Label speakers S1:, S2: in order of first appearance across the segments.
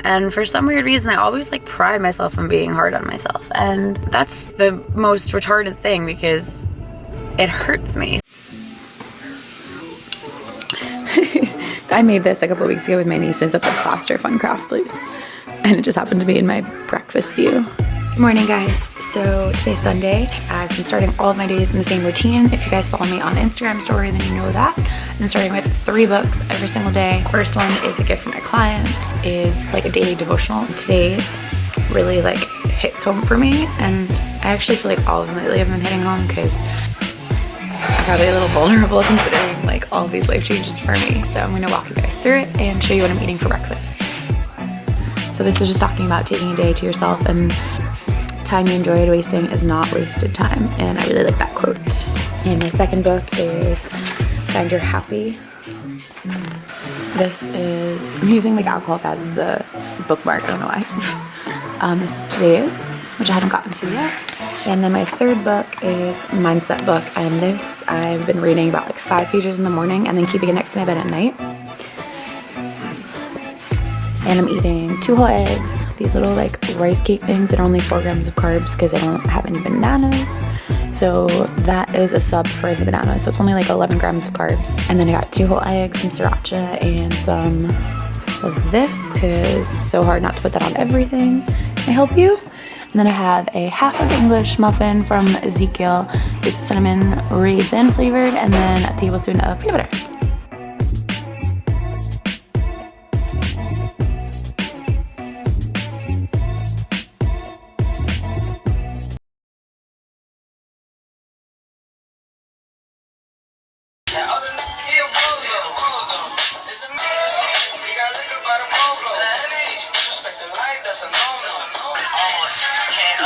S1: and for some weird reason I always like pride myself on being hard on myself, and that's the most retarded thing because it hurts me. I made this a couple of weeks ago with my nieces at the Plaster Fun Craft place, and it just happened to be in my breakfast view. Good morning, guys. So today's Sunday. I've been starting all of my days in the same routine. If you guys follow me on Instagram story, then you know that. I'm starting with 3 books every single day. First one is a gift from my clients, is like a daily devotional. Today's really like hits home for me, and I actually feel like all of them lately have been hitting home because I'm probably a little vulnerable considering like all of these life changes for me. So I'm gonna walk you guys through it and show you what I'm eating for breakfast. So this is just talking about taking a day to yourself, and time you enjoyed wasting is not wasted time, and I really like that quote. And my second book is Find Your Happy. This is, I'm using like alcohol as a bookmark, I don't know why. This is today's, which I haven't gotten to yet. And then my third book is Mindset book, and this I've been reading about like 5 pages in the morning and then keeping it next to my bed at night. And I'm eating 2 whole eggs, these little like rice cake things that are only 4 grams of carbs because I don't have any bananas. So that is a sub for the banana, so it's only like 11 grams of carbs. And then I got 2 whole eggs, some sriracha, and some of this because it's so hard not to put that on everything. Can I help you? And then I have a half of English muffin from Ezekiel. It's cinnamon raisin flavored, and then a tablespoon of peanut butter.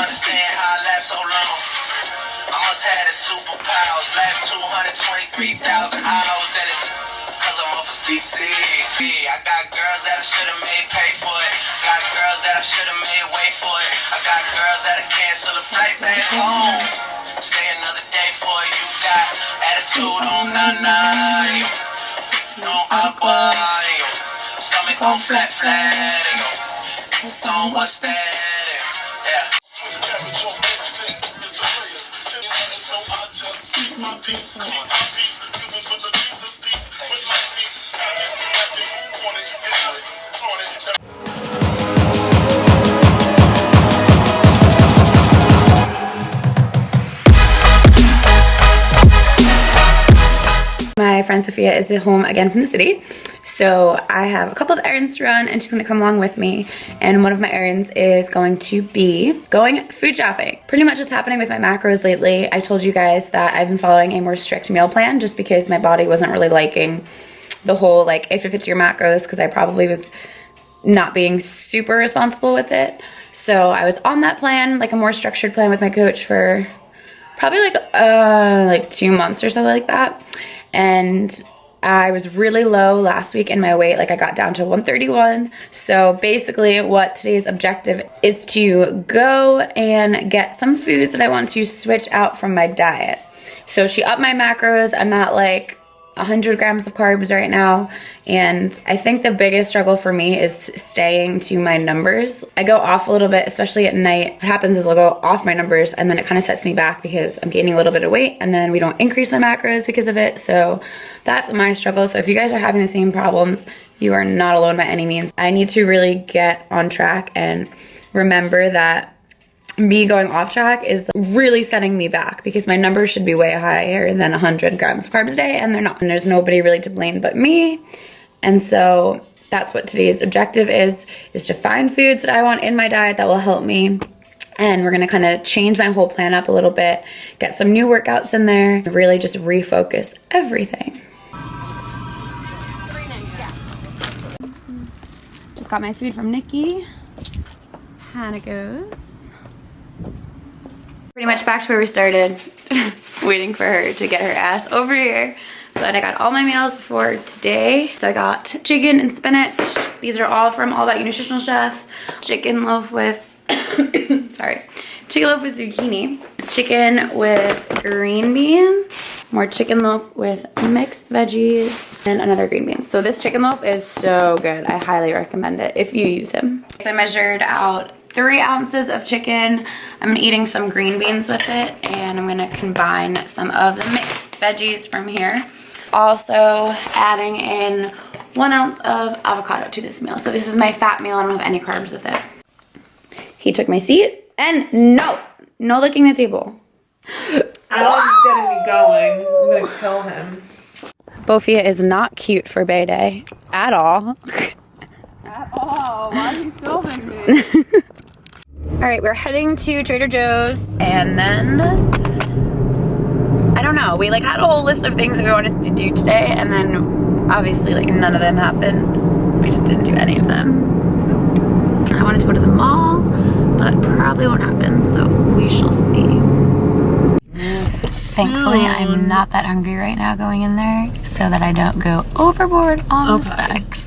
S2: Understand how I last so long. I must have the superpowers. Last 223,000 hours, and it's cause I'm off of CC. I got girls that I should've made pay for it. Got girls that I should've made wait for it. I got girls that'll cancel a flight back home. Stay another day for it. You got attitude on nana. No agua. Stomach on flat. No, what's that? Yeah.
S1: My friend Sophia is at home again from the city, so I have a couple of errands to run and she's gonna come along with me, and one of my errands is going to be going food shopping. Pretty much what's happening with my macros lately, I told you guys that I've been following a more strict meal plan just because my body wasn't really liking the whole like if it fits your macros, because I probably was not being super responsible with it. So I was on that plan, like a more structured plan with my coach for probably like 2 months or something like that. And I was really low last week in my weight, like I got down to 131. So basically what today's objective is to go and get some foods that I want to switch out from my diet. So she upped my macros. I'm at like 100 grams of carbs right now, and I think the biggest struggle for me is staying to my numbers. I go off a little bit, especially at night. What happens is I'll go off my numbers and then it kind of sets me back because I'm gaining a little bit of weight, and then we don't increase my macros because of it. So that's my struggle. So if you guys are having the same problems, you are not alone by any means. I need to really get on track and remember that me going off track is really setting me back because my numbers should be way higher than 100 grams of carbs a day, and they're not. And there's nobody really to blame but me. And so that's what today's objective is to find foods that I want in my diet that will help me. And we're gonna kind of change my whole plan up a little bit, get some new workouts in there, really just refocus everything. Just got my food from Nikki. Hannah goes. Pretty much back to where we started, waiting for her to get her ass over here. But I got all my meals for today. So I got chicken and spinach. These are all from All About You Nutritional Chef. Chicken loaf with, sorry, chicken loaf with zucchini. Chicken with green beans. more chicken loaf with mixed veggies and another green bean. So this chicken loaf is so good. I highly recommend it if you use him. So I measured out 3 ounces of chicken. I'm eating some green beans with it, and I'm gonna combine some of the mixed veggies from here. Also adding in 1 ounce of avocado to this meal. So this is my fat meal. I don't have any carbs with it. He took my seat, and no licking the table.
S3: Alan's getting me going. I'm gonna kill him.
S1: Bofia is not cute for Bay Day at all.
S3: At all. Why are you filming me?
S1: All right, we're heading to Trader Joe's, and then I don't know. We like had a whole list of things that we wanted to do today, and then obviously like none of them happened. We just didn't do any of them. I wanted to go to the mall, but probably won't happen, so we shall see. Thankfully, I'm not that hungry right now going in there, so that I don't go overboard on the snacks.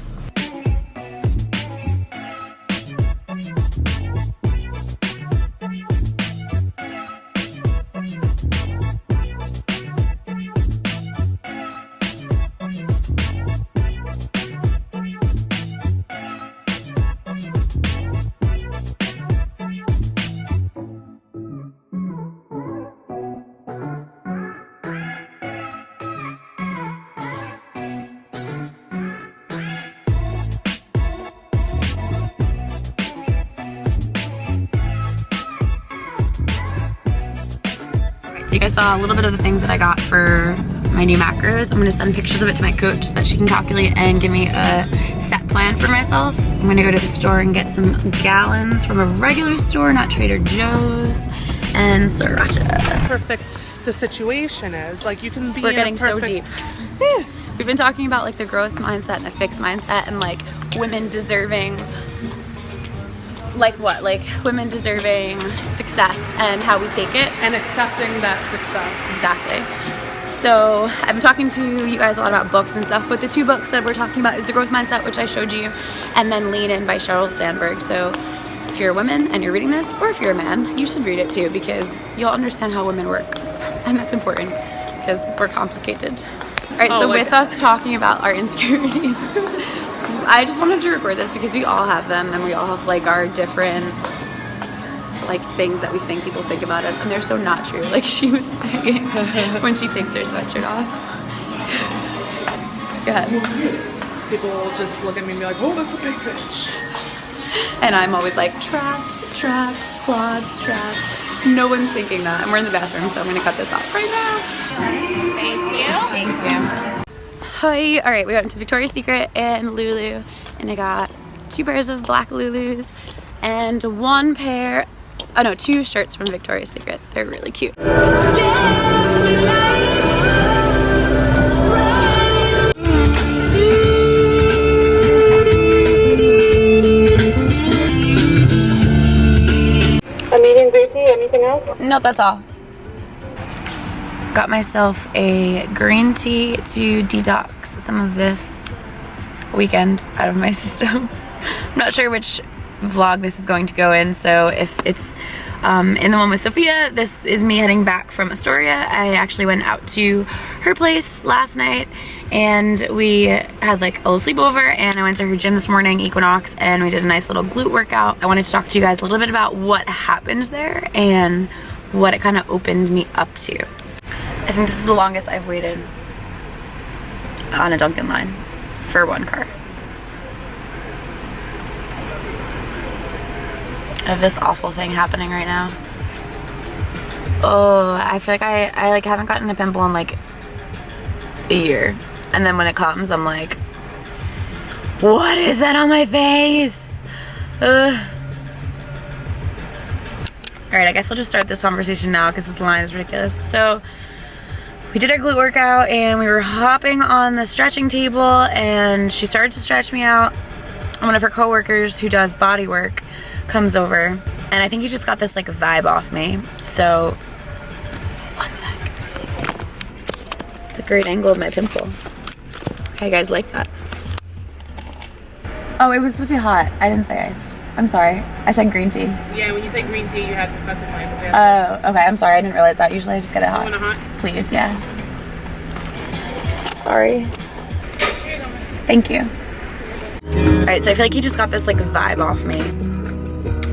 S1: So you guys saw a little bit of the things that I got for my new macros. I'm gonna send pictures of it to my coach so that she can calculate and give me a set plan for myself. I'm gonna go to the store and get some gallons from a regular store, not Trader Joe's, and sriracha.
S3: Perfect the situation is. Like you can be
S1: We're getting
S3: so
S1: deep. We've been talking about like the growth mindset and the fixed mindset and like women deserving women deserving success and how we take it.
S3: And accepting that success.
S1: Exactly. So I'm talking to you guys a lot about books and stuff, but the 2 books that we're talking about is The Growth Mindset, which I showed you, and then Lean In by Sheryl Sandberg. So if you're a woman and you're reading this, or if you're a man, you should read it too, because you'll understand how women work. And that's important, because we're complicated. All right, so with us talking about our insecurities, I just wanted to record this because we all have them, and we all have like our different like things that we think people think about us, and they're so not true. Like she was saying when she takes her sweatshirt off. Go ahead.
S3: People just look at me and be like, oh, that's a big bitch.
S1: And I'm always like, traps, quads, traps. No one's thinking that. And we're in the bathroom, so I'm gonna cut this off right now. Thank you. Hi. All right, we went to Victoria's Secret and Lulu, and I got 2 pairs of black Lulus and 2 shirts from Victoria's Secret. They're really cute.
S4: A medium green tea, anything else?
S1: No, that's all. Got myself a green tea to detox some of this weekend out of my system. I'm not sure which vlog this is going to go in, so if it's in the one with Sophia, this is me heading back from Astoria. I actually went out to her place last night, and we had like a little sleepover, and I went to her gym this morning, Equinox, and we did a nice little glute workout. I wanted to talk to you guys a little bit about what happened there and what it kind of opened me up to. I think this is the longest I've waited on a Dunkin' line for one car. I have this awful thing happening right now. Oh, I feel like I like haven't gotten a pimple in like a year. And then when it comes, I'm like, what is that on my face? Ugh. All right, I guess I'll just start this conversation now because this line is ridiculous. So we did our glute workout and we were hopping on the stretching table, and she started to stretch me out. One of her coworkers who does bodywork comes over, and I think he just got this like vibe off me. So, one sec. It's a great angle of my pimple. How you guys like that? Oh, it was supposed to be hot. I didn't say iced. I'm sorry. I said green tea.
S3: Yeah, when you say green tea, you have to specify.
S1: Oh, okay. I'm sorry. I didn't realize that. Usually I just get it hot.
S3: You want it hot?
S1: Please, yeah. Sorry. Thank you. Alright, so I feel like he just got this like vibe off me.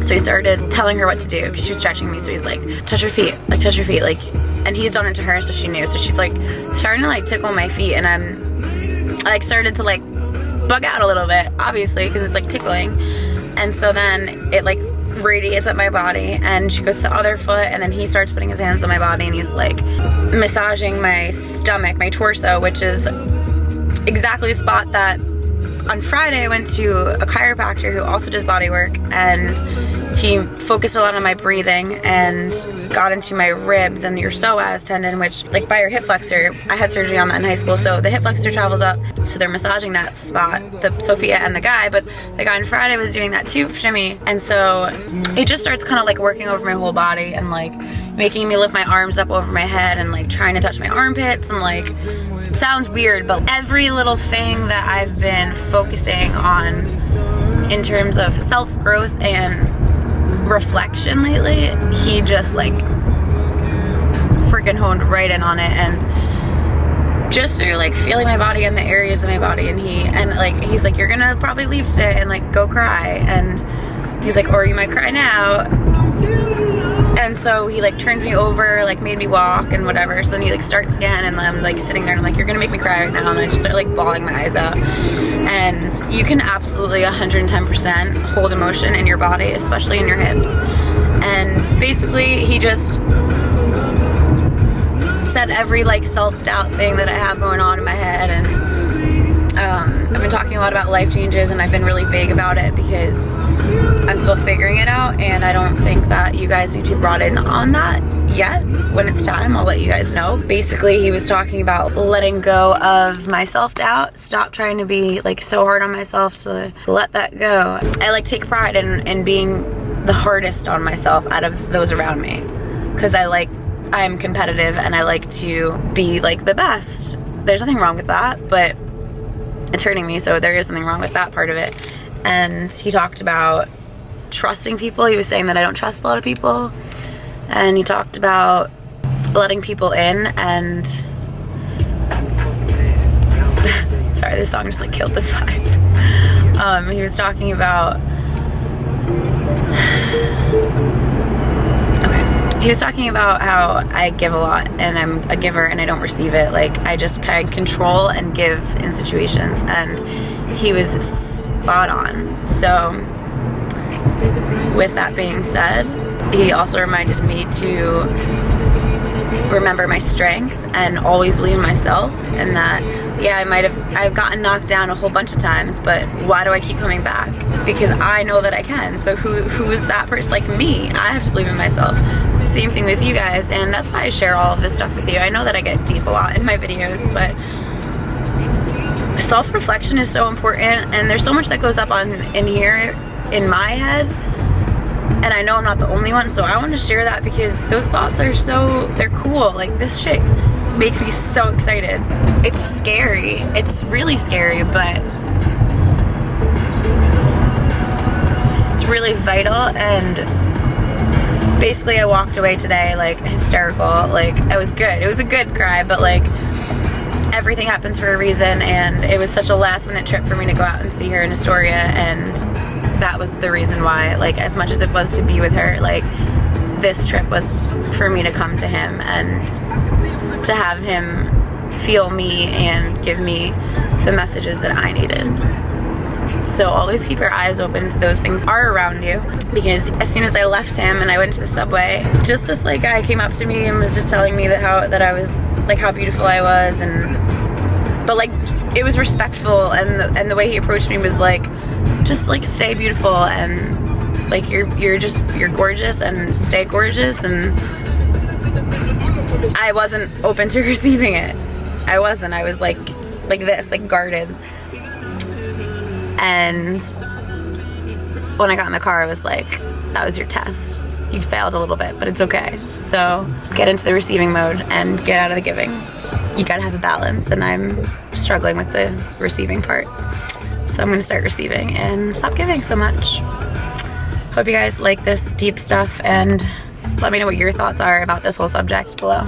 S1: So he started telling her what to do because she was stretching me. So he's like, touch her feet, like touch her feet, like, and he's done it to her, so she knew. So she's like starting to like tickle my feet, and I like started to like bug out a little bit, obviously, because it's like tickling. And so then it like radiates up my body, and she goes to the other foot, and then he starts putting his hands on my body, and he's like massaging my stomach, my torso, which is exactly the spot that on Friday I went to a chiropractor who also does body work, and he focused a lot on my breathing and got into my ribs and your psoas tendon, which like by your hip flexor, I had surgery on that in high school, so the hip flexor travels up, so they're massaging that spot, the Sophia and the guy, but the guy on Friday was doing that too for me. And so it just starts kind of like working over my whole body and like making me lift my arms up over my head and like trying to touch my armpits, and like it sounds weird, but every little thing that I've been focusing on in terms of self-growth and reflection lately, he just like freaking honed right in on it. And just through like feeling my body and the areas of my body, and he's like, you're gonna probably leave today and like go cry, and he's like, or you might cry now. And so he like turned me over, like made me walk and whatever. So then he like starts again, and I'm like sitting there and I'm like, you're gonna make me cry right now. And I just start like bawling my eyes out. And you can absolutely 110% hold emotion in your body, especially in your hips. And basically he just said every like self-doubt thing that I have going on in my head. And I've been talking a lot about life changes, and I've been really vague about it because I'm still figuring it out, and I don't think that you guys need to be brought in on that yet. When it's time, I'll let you guys know. Basically, he was talking about letting go of my self-doubt, stop trying to be like so hard on myself, to let that go. I like take pride in being the hardest on myself out of those around me, because I'm competitive and I like to be like the best. There's nothing wrong with that, but it's hurting me, so there is something wrong with that part of it. And he talked about trusting people. He was saying that I don't trust a lot of people, and he talked about letting people in. And sorry, this song just like killed the vibe. He was talking about he was talking about how I give a lot, and I'm a giver, and I don't receive it. Like I control and give in situations, and he was spot on. So with that being said, he also reminded me to remember my strength and always believe in myself, and that yeah, I've gotten knocked down a whole bunch of times, but why do I keep coming back? Because I know that I can. So who is that person? Like me, I have to believe in myself. Same thing with you guys, and that's why I share all of this stuff with you. I know that I get deep a lot in my videos, but self-reflection is so important, and there's so much that goes up in here in my head, and I know I'm not the only one, so I want to share that because those thoughts are they're cool. Like this shit makes me so excited. It's scary. It's really scary, but it's really vital. And basically I walked away today like hysterical. Like I was good. It was a good cry, but like everything happens for a reason, and it was such a last minute trip for me to go out and see her in Astoria, and that was the reason why, like as much as it was to be with her, like this trip was for me to come to him and to have him feel me and give me the messages that I needed. So always keep your eyes open to those things that are around you, because as soon as I left him and I went to the subway, just this like guy came up to me and was just telling me that I was like how beautiful I was, but like it was respectful, and the way he approached me was like just like stay beautiful, and like you're gorgeous, and stay gorgeous. And I wasn't open to receiving it. I was like this, like guarded. And when I got in the car, I was like, that was your test. You failed a little bit, but it's okay. So get into the receiving mode and get out of the giving. You gotta have a balance, and I'm struggling with the receiving part. So I'm gonna start receiving and stop giving so much. Hope you guys like this deep stuff, and let me know what your thoughts are about this whole subject below.